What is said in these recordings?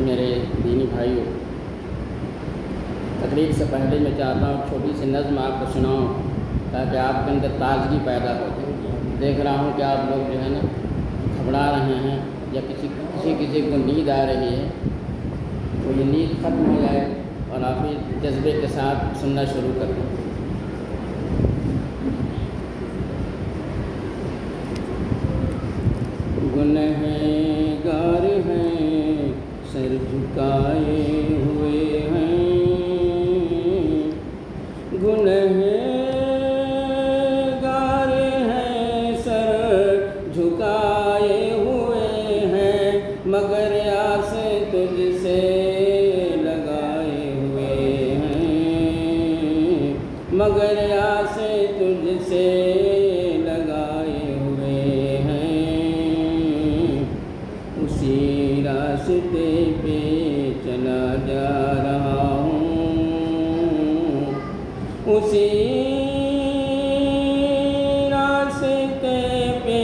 میرے دینی بھائیوں، تقریر سے پہلے میں چاہتا ہوں چھوٹی سی نظم آپ کو سناؤں تاکہ آپ کے اندر تازگی پیدا ہو جائے۔ دیکھ رہا ہوں کہ آپ لوگ جو ہے نا گھبرا رہے ہیں یا کسی کو نیند آ رہی ہے، تو یہ نیند ختم ہو جائے اور آپ اس جذبے کے ساتھ سننا شروع کر دیں۔ گنہگار ہیں سر جھکائے ہوئے ہیں، گنہگار ہیں سر جھکائے ہوئے ہیں، مگر آس تجھ سے لگائے ہوئے ہیں، مگر آس تجھ سے لگائے ہوئے ہیں، اسی راستے پہ چلا جا رہا ہوں، اسی راستے پہ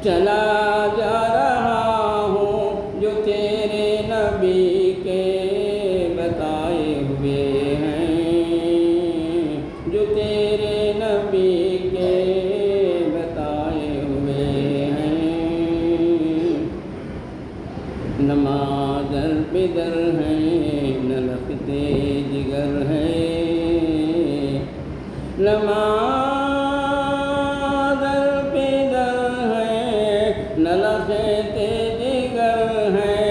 چلا جا رہا ہوں، جو تیرے نبی کے بتائے ہوئے ہیں، جو تیرے نبی کے بتائے ہوئے ہیں، نماز در بدر ہیں نہ لختے جگر ہے، نماز در بدر ہے نہ لختے جگر ہے،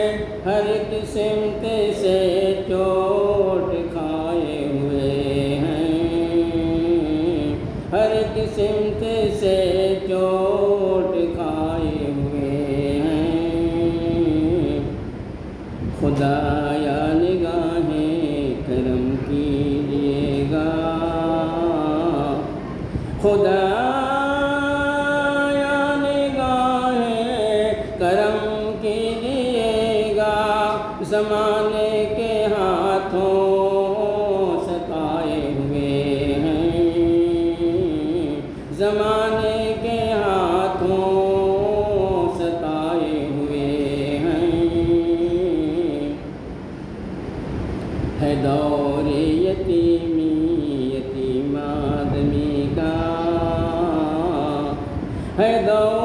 ہر ایک سمت سے چوٹ کھائے ہوئے ہیں، ہر ایک سمت سے چوٹ کھائے ہوئے ہیں، خدایا نگاہیں کرم کیجیے گا، خدایا نگاہیں کرم کیجیے گا، زمانے کے ہاتھوں ستائے ہوئے ہیں، زمانے کے ہاتھوں ستائے ہوئے ہیں، ہے دور یتیمی یتیم آدمی کا، ہے دور